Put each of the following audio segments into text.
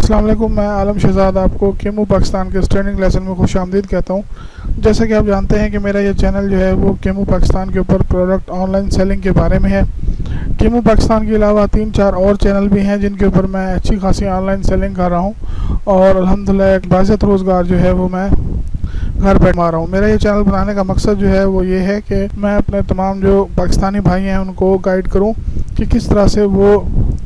अस्सलाम वालेकुम। मैं आलम शहजाद आपको केमू पाकिस्तान के ट्रेनिंग लेसन में खुशामदीद कहता हूँ। जैसा कि आप जानते हैं कि मेरा ये चैनल जो है वो केमू पाकिस्तान के ऊपर प्रोडक्ट ऑनलाइन सेलिंग के बारे में है। केमू पाकिस्तान के अलावा 3-4 और चैनल भी हैं जिनके ऊपर मैं अच्छी खासी ऑनलाइन सेलिंग कर रहा हूँ और अल्हम्दुलिल्लाह एक बाज़त रोज़गार जो है वो मैं घर बैठ मा रहा हूँ। मेरा ये चैनल बनाने का मकसद जो है वो ये है कि मैं अपने तमाम जो पाकिस्तानी भाई हैं उनको गाइड करूँ कि किस तरह से वो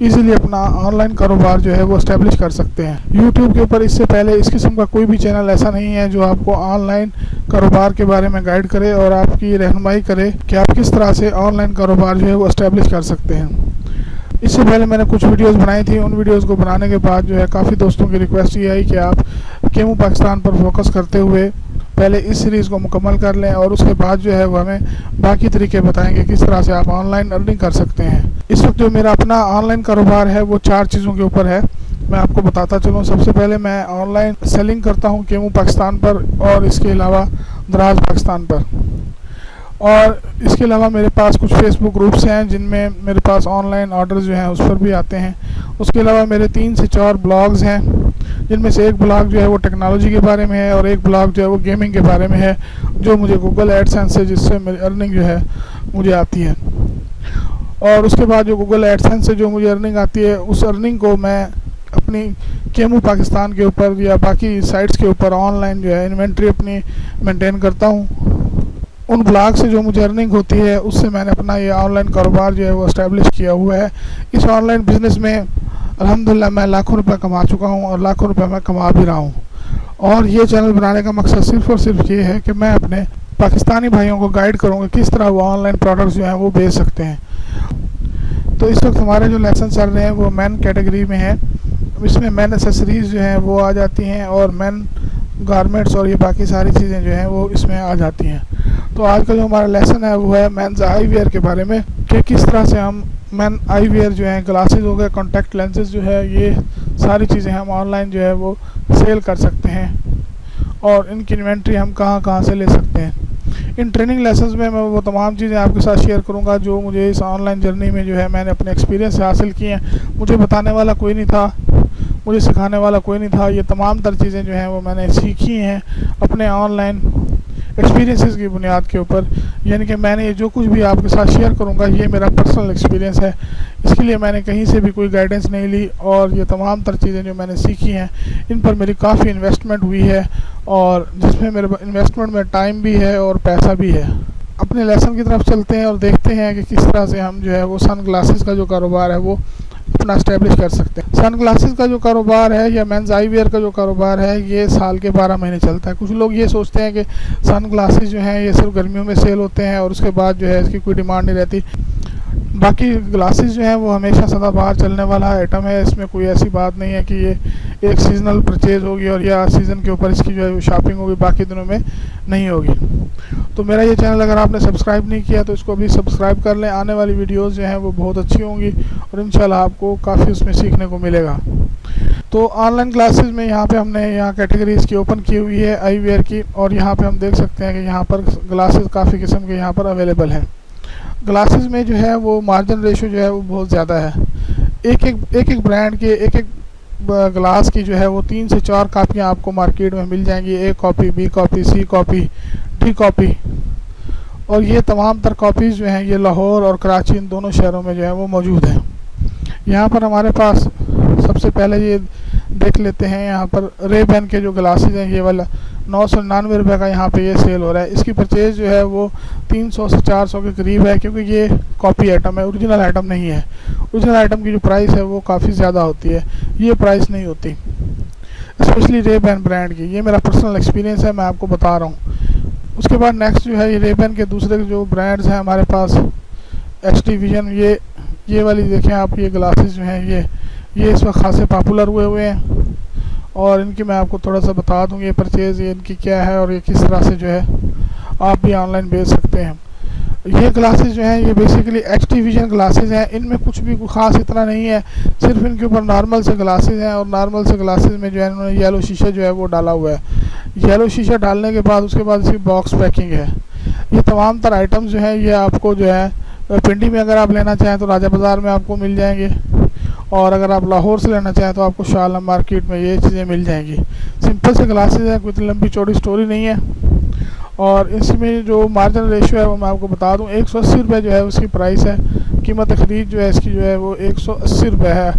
इजीली अपना ऑनलाइन कारोबार जो है वो इस्टेब्लिश कर सकते हैं। यूट्यूब के ऊपर इससे पहले इस किस्म का कोई भी चैनल ऐसा नहीं है जो आपको ऑनलाइन कारोबार के बारे में गाइड करे और आपकी रहनुमाई करे कि आप किस तरह से ऑनलाइन कारोबार जो है वो इस्टेब्लिश कर सकते हैं। इससे पहले मैंने कुछ वीडियोस बनाई थी। उन वीडियोस को बनाने के बाद जो है काफ़ी दोस्तों की रिक्वेस्ट ये आई कि आप केमू पाकिस्तान पर फोकस करते हुए पहले इस सीरीज़ को मुकम्मल कर लें और उसके बाद जो है वो हमें बाकी तरीके बताएंगे किस तरह से आप ऑनलाइन अर्निंग कर सकते हैं। इस वक्त जो मेरा अपना ऑनलाइन कारोबार है वो 4 चीज़ों के ऊपर है। मैं आपको बताता चलूँ। सबसे पहले मैं ऑनलाइन सेलिंग करता हूँ केमू पाकिस्तान पर और इसके अलावा दराज पाकिस्तान पर, और इसके अलावा मेरे पास कुछ फेसबुक ग्रुप्स हैं जिनमें मेरे पास ऑनलाइन ऑर्डर्स जो हैं उस पर भी आते हैं। उसके अलावा मेरे 3 से 4 ब्लॉग्स हैं जिनमें से एक ब्लॉग जो है वो टेक्नोलॉजी के बारे में है और एक ब्लॉग जो है वो गेमिंग के बारे में है, जो मुझे गूगल एडसेंस से जिससे मेरी अर्निंग जो है मुझे आती है। और उसके बाद जो गूगल एडसेंस से जो मुझे अर्निंग आती है उस अर्निंग को मैं अपनी केमू पाकिस्तान के ऊपर या बाकी साइट्स के ऊपर ऑनलाइन जो है इन्वेंट्री अपनी मेंटेन करता हूँ। उन ब्लॉग से जो मुझे अर्निंग होती है उससे मैंने अपना ये ऑनलाइन कारोबार जो है वो इस्टेब्लिश किया हुआ है। इस ऑनलाइन बिज़नेस में अल्हम्दुलिल्लाह मैं लाखों रुपए कमा चुका हूँ और लाखों रुपए मैं कमा भी रहा हूँ। और ये चैनल बनाने का मकसद सिर्फ़ और सिर्फ ये है कि मैं अपने पाकिस्तानी भाइयों को गाइड करूँगा किस तरह वो ऑनलाइन प्रोडक्ट्स जो हैं वो बेच सकते हैं। तो इस वक्त हमारे जो लेसन चल रहे हैं वो मैन कैटेगरी में है। इसमें मैन एसेसरीज़ जो हैं वो आ जाती हैं और मैन गारमेंट्स और ये बाकी सारी चीज़ें जो हैं वो इसमें आ जाती हैं। तो आज का जो हमारा लेसन है वो है मेंस आई वेयर के बारे में कि किस तरह से हम मेन आई वेयर जो है, ग्लासेस हो गए, कॉन्टैक्ट लेंसेज जो है, ये सारी चीज़ें हम ऑनलाइन जो है वो सेल कर सकते हैं और इनकी इन्वेंट्री हम कहाँ से ले सकते हैं। इन ट्रेनिंग लेसन्स में मैं वो तमाम चीज़ें आपके साथ शेयर करूंगा जो मुझे इस ऑनलाइन जर्नी में जो है मैंने अपने एक्सपीरियंस से हासिल किए हैं। मुझे बताने वाला कोई नहीं था, मुझे सिखाने वाला कोई नहीं था। ये तमाम तर चीज़ें जो हैं वो मैंने सीखी हैं अपने ऑनलाइन एक्सपीरियंसेस की बुनियाद के ऊपर। यानी कि मैंने ये जो कुछ भी आपके साथ शेयर करूंगा ये मेरा पर्सनल एक्सपीरियंस है। इसके लिए मैंने कहीं से भी कोई गाइडेंस नहीं ली और ये तमाम तर चीज़ें जो मैंने सीखी हैं इन पर मेरी काफ़ी इन्वेस्टमेंट हुई है और जिसमें मेरे इन्वेस्टमेंट में टाइम भी है और पैसा भी है। अपने लेसन की तरफ चलते हैं और देखते हैं कि किस तरह से हम जो है वो सन ग्लासेस का जो कारोबार है वो अपना इस्टेब्लिश कर सकते हैं। सन ग्लासेस का जो कारोबार है या मेंस आई वेयर का जो कारोबार है ये साल के 12 महीने चलता है। कुछ लोग ये सोचते हैं कि सन ग्लासेस जो हैं ये सिर्फ गर्मियों में सेल होते हैं और उसके बाद जो है इसकी कोई डिमांड नहीं रहती। बाकी ग्लासेस जो हैं वो हमेशा सदाबहार चलने वाला आइटम है। इसमें कोई ऐसी बात नहीं है कि ये एक सीजनल परचेज़ होगी और या सीज़न के ऊपर इसकी जो है शॉपिंग होगी, बाकी दिनों में नहीं होगी। तो मेरा ये चैनल अगर आपने सब्सक्राइब नहीं किया तो इसको भी सब्सक्राइब कर लें। आने वाली वीडियोस जो हैं वो बहुत अच्छी होंगी और इंशाल्लाह आपको काफ़ी उसमें सीखने को मिलेगा। तो ऑनलाइन क्लासेस में यहाँ पे हमने कैटेगरीज़ की ओपन की हुई है आई वेयर की, और यहाँ पे हम देख सकते हैं कि यहाँ पर ग्लासेस काफ़ी किस्म के यहाँ पर अवेलेबल हैं। ग्लासेस में जो है वो मार्जिन रेशो जो है वो बहुत ज़्यादा है। एक ब्रांड के एक ग्लास की जो है वो 3 से 4 कापियाँ आपको मार्केट में मिल जाएंगी। A copy, B copy, C copy, D copy, और ये तमाम तर कॉपीज़ जो हैं ये लाहौर और कराची इन दोनों शहरों में जो है वो मौजूद है। यहाँ पर हमारे पास सबसे पहले ये देख लेते हैं, यहाँ पर रे-बैन के जो ग्लासेस हैं ये वाला 999 रुपये का यहाँ पे ये सेल हो रहा है। इसकी परचेज़ जो है वो 300 से 400 के करीब है क्योंकि ये कॉपी आइटम है, ओरिजिनल आइटम नहीं है। ओरिजिनल आइटम की जो प्राइस है वो काफ़ी ज़्यादा होती है, ये प्राइस नहीं होती, स्पेशली रे-बैन ब्रांड की। ये मेरा पर्सनल एक्सपीरियंस है, मैं आपको बता रहा हूँ। उसके बाद नेक्स्ट जो है ये रे-बैन के दूसरे जो ब्रांड्स हैं हमारे पास, HD विजन, ये वाली देखें आप, ये ग्लासेस जो हैं ये इस वक्त खासे पॉपुलर हुए हैं और इनकी मैं आपको थोड़ा सा बता दूँ ये परचेज़ ये इनकी क्या है और ये किस तरह से जो है आप भी ऑनलाइन बेच सकते हैं। ये ग्लासेस जो हैं ये बेसिकली HD विजन ग्लासेस हैं। इनमें कुछ भी ख़ास इतना नहीं है, सिर्फ इनके ऊपर नॉर्मल से ग्लासेस हैं और नॉर्मल से ग्लासेस में जो है इन्होंने येलो शीशा जो है वो डाला हुआ है। येलो शीशा डालने के बाद उसके बाद इसकी बॉक्स पैकिंग है। ये तमाम तर आइटम्स जो हैं ये आपको जो है पिंडी में अगर आप लेना चाहें तो राजा बाज़ार में आपको मिल जाएंगे और अगर आप लाहौर से लेना चाहें तो आपको शाह आलम मार्केट में ये चीज़ें मिल जाएंगी। सिंपल से ग्लासेस हैं, कोई लंबी चौड़ी स्टोरी नहीं है। और इसमें जो मार्जिन रेशियो है वो मैं आपको बता दूं, 180 रुपये जो है उसकी प्राइस है। कीमत ख़रीद जो है इसकी जो है वो 180 रुपये है।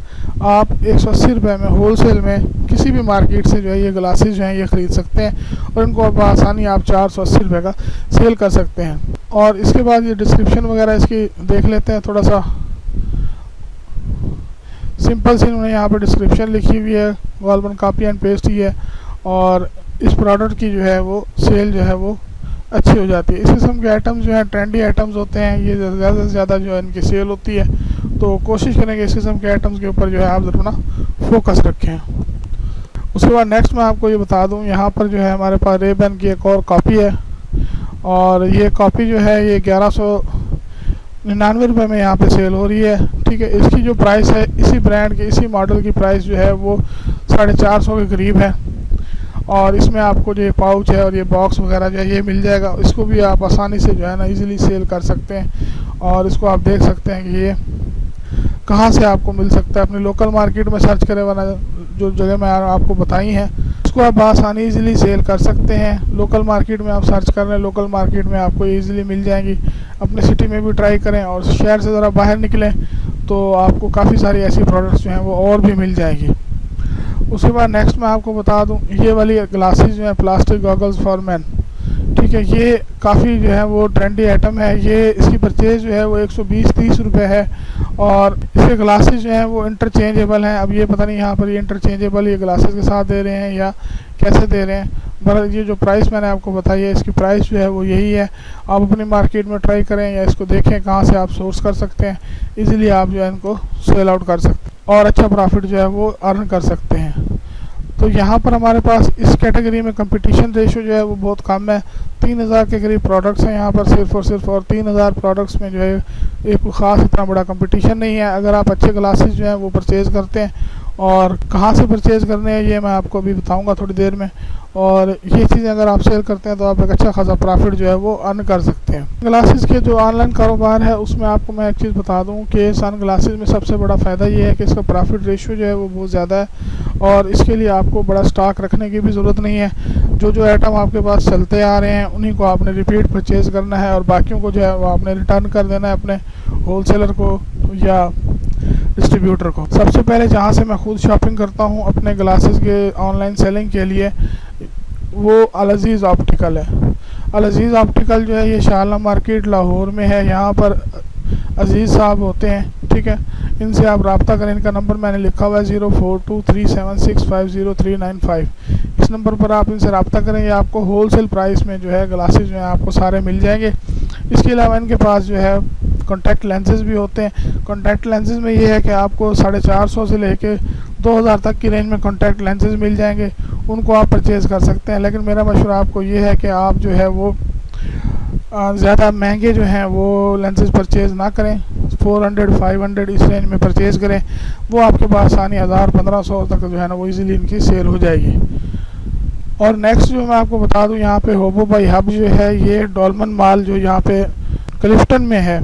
आप 180 रुपये में होलसेल में किसी भी मार्केट से जो है ये ग्लासेस जो हैं ये ख़रीद सकते हैं और इनको बआसानी आप 480 रुपये का सेल कर सकते हैं। और इसके बाद ये डिस्क्रिप्शन वगैरह इसकी देख लेते हैं। थोड़ा सा सिंपल सी उन्होंने यहाँ पर डिस्क्रिप्शन लिखी हुई है, गॉल्बन कॉपी एंड पेस्ट ही है। और इस प्रोडक्ट की जो है वो सेल जो है वो अच्छी हो जाती है। इस किस्म के आइटम्स जो हैं ट्रेंडी आइटम्स होते हैं, ये ज़्यादा से ज़्यादा जो है इनकी सेल होती है। तो कोशिश करेंगे इस किस्म के आइटम्स के ऊपर जो है आप ज़रूर ना फोकस रखें। उसके बाद नेक्स्ट मैं आपको ये बता दूं, यहाँ पर जो है हमारे पास रेबन की एक और कॉपी है और ये कॉपी जो है ये 1199 रुपये में यहाँ पे सेल हो रही है। ठीक है, इसकी जो प्राइस है इसी ब्रांड की इसी मॉडल की प्राइस जो है वो 450 के करीब है। और इसमें आपको जो ये पाउच है और ये बॉक्स वगैरह जो है ये मिल जाएगा। इसको भी आप आसानी से जो है ना इजीली सेल कर सकते हैं। और इसको आप देख सकते हैं कि ये कहाँ से आपको मिल सकता है। अपनी लोकल मार्केट में सर्च करें, वरना जो जगह मैं आपको बताई हैं उसको आप आसानी इजीली सेल कर सकते हैं। लोकल मार्केट में आप सर्च कर रहे हैं, लोकल मार्केट में आपको इजीली मिल जाएंगी। अपने सिटी में भी ट्राई करें और शहर से ज़रा बाहर निकलें तो आपको काफ़ी सारी ऐसी प्रोडक्ट्स जो हैं वो और भी मिल जाएगी। उसके बाद नेक्स्ट मैं आपको बता दूं, ये वाली ग्लासेस जो है प्लास्टिक गॉगल्स फॉर मैन। ठीक है, ये काफ़ी जो है वो ट्रेंडी आइटम है। ये इसकी परचेज जो है वो 120-30 रुपये है और इसके ग्लासेस जो हैं वो इंटरचेंजेबल हैं। अब ये पता नहीं यहाँ पर ये इंटरचेंजेबल ये ग्लासेस के साथ दे रहे हैं या कैसे दे रहे हैं, पर ये जो प्राइस मैंने आपको बताई है इसकी प्राइस जो है वो यही है। आप अपनी मार्केट में ट्राई करें या इसको देखें कहाँ से आप सोर्स कर सकते हैं। इजीली आप जो है इनको सेल आउट कर सकते हैं और अच्छा प्रॉफिट जो है वो अर्न कर सकते हैं। तो यहाँ पर हमारे पास इस कैटेगरी में कंपटीशन रेशियो जो है वो बहुत कम है। 3000 के करीब प्रोडक्ट्स हैं यहाँ पर सिर्फ और 3000 प्रोडक्ट्स में जो है एक ख़ास इतना बड़ा कंपटीशन नहीं है। अगर आप अच्छे ग्लासेस जो हैं वो परचेज़ करते हैं और कहाँ से परचेज़ करने हैं ये मैं आपको अभी बताऊंगा थोड़ी देर में। और ये चीज़ें अगर आप सेल करते हैं तो आप एक अच्छा खासा प्रॉफिट जो है वो अर्न कर सकते हैं। ग्लासेस के जो ऑनलाइन कारोबार है उसमें आपको मैं एक चीज़ बता दूं कि सन ग्लासेस में सबसे बड़ा फ़ायदा ये है कि इसका प्रॉफिट रेशियो जो है वो बहुत ज़्यादा है और इसके लिए आपको बड़ा स्टॉक रखने की भी ज़रूरत नहीं है। जो आइटम आपके पास चलते आ रहे हैं उन्हीं को आपने रिपीट परचेज़ करना है और बाकियों को जो है वो आपने रिटर्न कर देना है अपने होलसेलर को या डिस्ट्रीब्यूटर को। सबसे पहले जहाँ से मैं खुद शॉपिंग करता हूँ अपने ग्लासेस के ऑनलाइन सेलिंग के लिए वो अल अज़ीज़ ऑप्टिकल है। अल अज़ीज़ ऑप्टिकल जो है ये शाह आलम मार्केट लाहौर में है। यहाँ पर अज़ीज़ साहब होते हैं। ठीक है, इनसे आप रब्ता करें। इनका नंबर मैंने लिखा हुआ है 042376503995। इस नंबर पर आप इनसे रब्ता करें। ये आपको होलसेल प्राइस में जो है ग्लासेस जो हैं आपको सारे मिल जाएंगे। इसके अलावा इनके पास जो है कॉन्टैक्ट लेंसेज भी होते हैं। कॉन्टैक्ट लेंसेज में ये है कि आपको 450 से लेके 2000 तक की रेंज में कॉन्टैक्ट लेंसेज मिल जाएंगे, उनको आप परचेज़ कर सकते हैं। लेकिन मेरा मशवरा आपको ये है कि आप जो है वो ज़्यादा महंगे जो हैं वो लेंसेज परचेज़ ना करें। 400-500 इस रेंज में परचेज़ करें, वो आपके पास आसानी 1000-1500 तक जो है ना वो इजीली इनकी सेल हो जाएगी। और नेक्स्ट जो मैं आपको बता दूं, यहाँ पे होबो बाई हब जो है ये डॉल्मन माल जो यहाँ पे क्लिफ्टन में है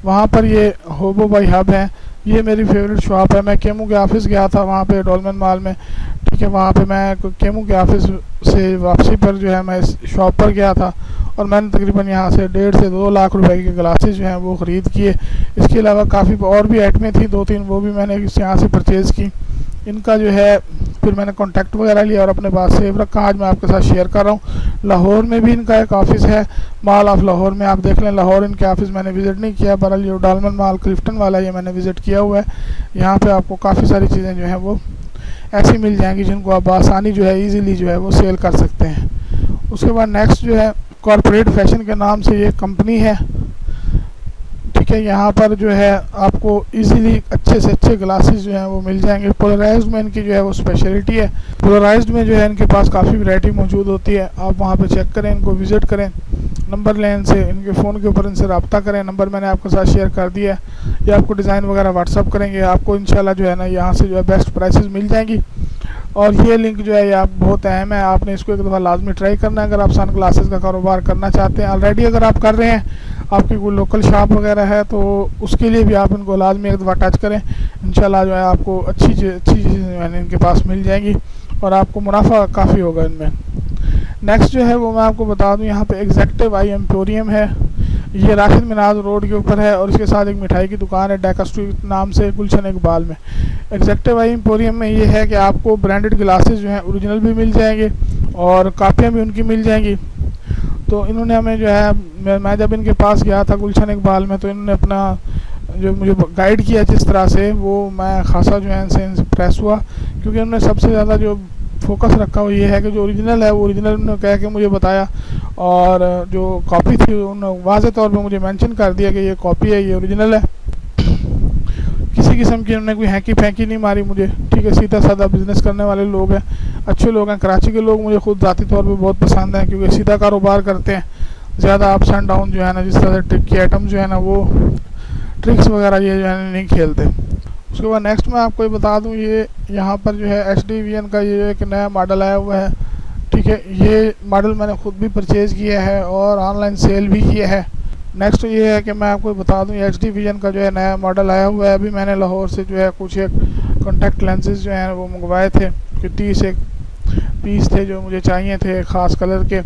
वहाँ पर ये होबो बाई हब है। ये मेरी फेवरेट शॉप है। मैं केमू के ऑफिस गया था वहाँ पे डॉल्मन माल में। ठीक है, वहाँ पे मैं केमू के ऑफिस से वापसी पर जो है मैं इस शॉप पर गया था और मैंने तकरीबन यहाँ से 1.5 से 2 लाख रुपए के ग्लासेस जो हैं वो ख़रीद किए। इसके अलावा काफ़ी और भी आइटमें थी 2-3, वो भी मैंने यहाँ से परचेज़ की। इनका जो है फिर मैंने कॉन्टैक्ट वगैरह लिया और अपने पास सेव रखा। आज मैं आपके साथ शेयर कर रहा हूँ। लाहौर में भी इनका एक ऑफ़िस है, मॉल ऑफ लाहौर में। आप देख लें, लाहौर इनके ऑफ़िस मैंने विज़िट नहीं किया, बहरहाल ये डॉल्मन मॉल क्लिफ्टन वाला ये मैंने विज़िट किया हुआ है। यहाँ पे आपको काफ़ी सारी चीज़ें जो हैं वो ऐसी मिल जाएंगी जिनको आप आसानी जो है ईज़िली जो है वो सेल कर सकते हैं। उसके बाद नेक्स्ट जो है कॉर्पोरेट फैशन के नाम से ये कंपनी है। ठीक है, यहाँ पर जो है आपको इजीली अच्छे से अच्छे ग्लासेस जो हैं वो मिल जाएंगे। पोलराइज्ड में इनकी जो है वो स्पेशलिटी है। पोलराइज्ड में जो है इनके पास काफ़ी वैरायटी मौजूद होती है। आप वहाँ पे चेक करें, इनको विज़िट करें, नंबर लें इनसे, इनके फ़ोन के ऊपर इनसे रब्ता करें। नंबर मैंने आपके साथ शेयर कर दिया है। या आपको डिज़ाइन वगैरह व्हाट्सअप करेंगे, आपको इंशाल्लाह जो है ना यहाँ से जो है बेस्ट प्राइसेस मिल जाएंगी। और ये लिंक जो है ये आप बहुत अहम है, आपने इसको एक दफ़ा लाजमी ट्राई करना है अगर आप सन ग्लासेस का कारोबार करना चाहते हैं। ऑलरेडी अगर आप कर रहे हैं आपकी कोई लोकल शॉप वगैरह है तो उसके लिए भी आप इनको लाजमी एक दफ़ा टच करें। इंशाल्लाह जो है आपको अच्छी चीज़ें इनके पास मिल जाएंगी और आपको मुनाफा काफ़ी होगा इनमें। नेक्स्ट जो है वो मैं आपको बता दूं, यहाँ पे एग्जेक्टिव आई एम्पोरियम है। ये राशिद मिनाज रोड के ऊपर है और इसके साथ एक मिठाई की दुकान है डेका स्ट्रीट नाम से, गुलशन इकबाल में। एग्जेक्टिव आई एम्पोरियम में ये है कि आपको ब्रांडेड ग्लासेस जो हैं ओरिजिनल भी मिल जाएंगे और कापियाँ भी उनकी मिल जाएंगी। तो इन्होंने हमें जो है, मैं जब इनके पास गया था गुलशन इकबाल में, तो इन्होंने अपना जो मुझे गाइड किया जिस तरह से, वो मैं खासा जो है इनसे इम्प्रेस हुआ, क्योंकि उन्होंने सबसे ज़्यादा जो फोकस रखा हुआ ये है कि जो ओरिजिनल है वो ओरिजिनल उन्होंने कह के मुझे बताया, और जो कॉपी थी उन्होंने वाज़े तौर पे मुझे मेंशन कर दिया कि ये कॉपी है, ये ओरिजिनल है। किसी किस्म की उन्होंने कोई हैंकी फैंकी नहीं मारी मुझे, ठीक है। सीधा साधा बिजनेस करने वाले लोग हैं, अच्छे लोग हैं। कराची के लोग मुझे खुद ज़ाती तौर पे बहुत पसंद हैं, क्योंकि सीधा कारोबार करते हैं, ज़्यादा अप्स एंड डाउन जो है ना, जिस तरह से ट्रिक की आइटम जो है ना, वो ट्रिक्स वगैरह ये जो है नहीं खेलते। उसके बाद नेक्स्ट मैं आपको ये बता दूं, ये यहाँ पर जो है HDVN का ये एक नया मॉडल आया हुआ है, ठीक है। ये मॉडल मैंने खुद भी परचेज़ किया है और ऑनलाइन सेल भी किया है। नेक्स्ट ये है कि मैं आपको बता दूं, HDVN का जो है नया मॉडल आया हुआ है। अभी मैंने लाहौर से जो है कुछ एक कॉन्टैक्ट लेंसेज जो हैं वो मंगवाए थे, कि 30 एक पीस थे जो मुझे चाहिए थे ख़ास कलर के,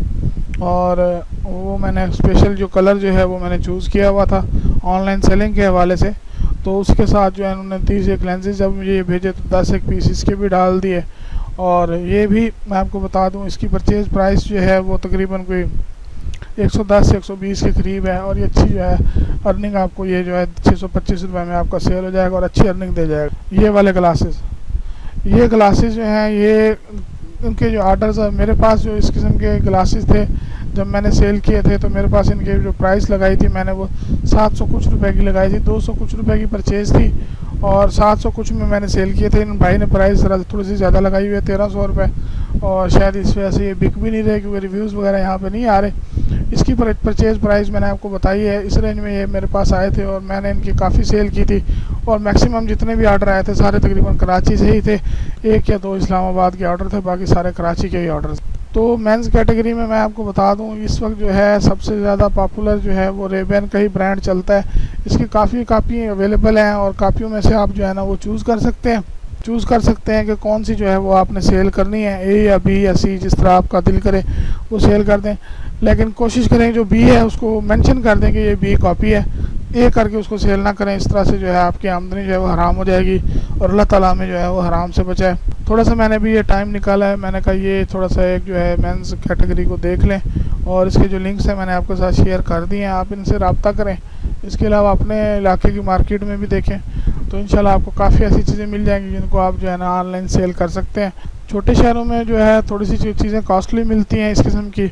और वो मैंने स्पेशल जो कलर जो है वो मैंने चूज़ किया हुआ था ऑनलाइन सेलिंग के हवाले से। तो उसके साथ जो है उन्होंने 30 एक लेंसेज जब मुझे ये भेजे तो 10 एक पीस इसके भी डाल दिए। और ये भी मैं आपको बता दूं, इसकी परचेज़ प्राइस जो है वो तकरीबन कोई 110 से 120 के करीब है, और ये अच्छी जो है अर्निंग आपको ये जो है 625 रुपये में आपका सेल हो जाएगा और अच्छी अर्निंग दे जाएगा। ये वाले ग्लासेस जो हैं, ये इनके जो आर्डर्स है, मेरे पास जो इस किस्म के ग्लासेस थे जब मैंने सेल किए थे, तो मेरे पास इनके जो प्राइस लगाई थी मैंने वो 700 कुछ रुपए की लगाई थी। 200 कुछ रुपए की परचेज़ थी और 700 कुछ में मैंने सेल किए थे। इन भाई ने प्राइस थोड़ी सी ज़्यादा लगाई हुई है, 1300 रुपये, और शायद इस वजह से ये बिक भी नहीं रहे, क्योंकि रिव्यूज़ वगैरह यहाँ पे नहीं आ रहे। इसकी परचेज़ प्राइस मैंने आपको बताई है, इस रेंज में ये मेरे पास आए थे और मैंने इनकी काफ़ी सेल की थी। और मैक्सिमम जितने भी आर्डर आए थे सारे तकरीबन कराची से ही थे, 1 या 2 इस्लामाबाद के ऑर्डर थे, बाकी सारे कराची के ही ऑर्डर। तो मेंस कैटेगरी में मैं आपको बता दूं, इस वक्त जो है सबसे ज़्यादा पॉपुलर जो है वो रेबेन का ही ब्रांड चलता है। इसकी काफ़ी कापी अवेलेबल हैं और कापियों में से आप जो है ना वो चूज़ कर सकते हैं कि कौन सी जो है वो आपने सेल करनी है, A या B या C, जिस तरह आपका दिल करे वो सेल कर दें। लेकिन कोशिश करें जो B है उसको मेंशन कर दें कि ये B कॉपी है, A करके उसको सेल ना करें। इस तरह से जो है आपकी आमदनी जो है वो हराम हो जाएगी और अल्लाह ताला में जो है वो हराम से बचाए। थोड़ा सा मैंने भी ये टाइम निकाला है, मैंने कहा ये थोड़ा सा एक जो है मेंस कैटेगरी को देख लें, और इसके जो लिंक्स हैं मैंने आपके साथ शेयर कर दिए हैं, आप इनसे रब्ता करें। इसके अलावा अपने इलाके की मार्केट में भी देखें, तो इंशाल्लाह आपको काफ़ी ऐसी चीज़ें मिल जाएंगी जिनको आप जो है ना ऑनलाइन सेल कर सकते हैं। छोटे शहरों में जो है थोड़ी सी चीज़ें कॉस्टली मिलती हैं इस किस्म की।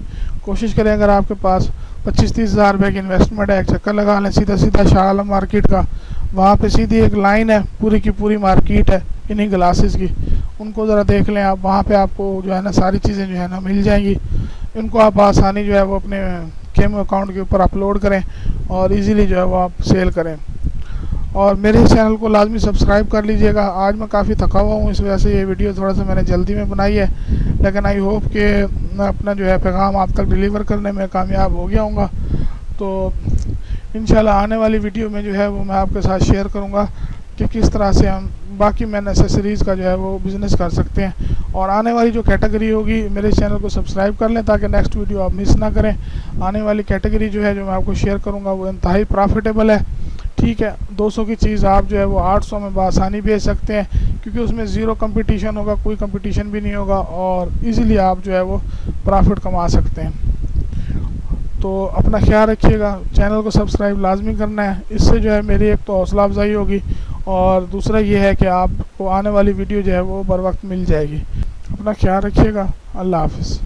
कोशिश करें अगर आपके पास 25-30 हज़ार रुपये की इन्वेस्टमेंट है, एक चक्कर लगा लें सीधा शाह आलम मार्केट का, वहाँ पे सीधी एक लाइन है, पूरी की पूरी मार्केट है इन्हीं ग्लासेस की। उनको ज़रा देख लें आप, वहाँ पे आपको जो है ना सारी चीज़ें जो है ना मिल जाएंगी। इनको आप आसानी जो है वो अपने केमो अकाउंट के ऊपर अपलोड करें और इजीली जो है वो आप सेल करें। और मेरे इस चैनल को लाजमी सब्सक्राइब कर लीजिएगा। आज मैं काफ़ी थका हुआ हूँ, इस वजह से ये वीडियो थोड़ा सा मैंने जल्दी में बनाई है, लेकिन आई होप कि मैं अपना जो है पैगाम आप तक डिलीवर करने में कामयाब हो गया हूँगा। तो इंशाल्लाह आने वाली वीडियो में जो है वो मैं आपके साथ शेयर करूँगा कि किस तरह से हम बाकी मैन एक्सेसरीज़ का जो है वो बिज़नेस कर सकते हैं। और आने वाली जो कैटेगरी होगी, मेरे चैनल को सब्सक्राइब कर लें ताकि नेक्स्ट वीडियो आप मिस ना करें। आने वाली कैटेगरी जो है जो मैं आपको शेयर करूँगा वो इंतहाई प्रॉफिटेबल है, ठीक है। 200 की चीज़ आप जो है वो 800 में बआसानी बेच सकते हैं, क्योंकि उसमें ज़ीरो कंपटीशन होगा, कोई कंपटीशन भी नहीं होगा, और इजीली आप जो है वो प्रॉफिट कमा सकते हैं। तो अपना ख्याल रखिएगा, चैनल को सब्सक्राइब लाजमी करना है, इससे जो है मेरी एक तो हौसला अफजाई होगी, और दूसरा ये है कि आपको आने वाली वीडियो जो है वो बर वक्त मिल जाएगी। अपना ख्याल रखिएगा, अल्लाह हाफ़िज़।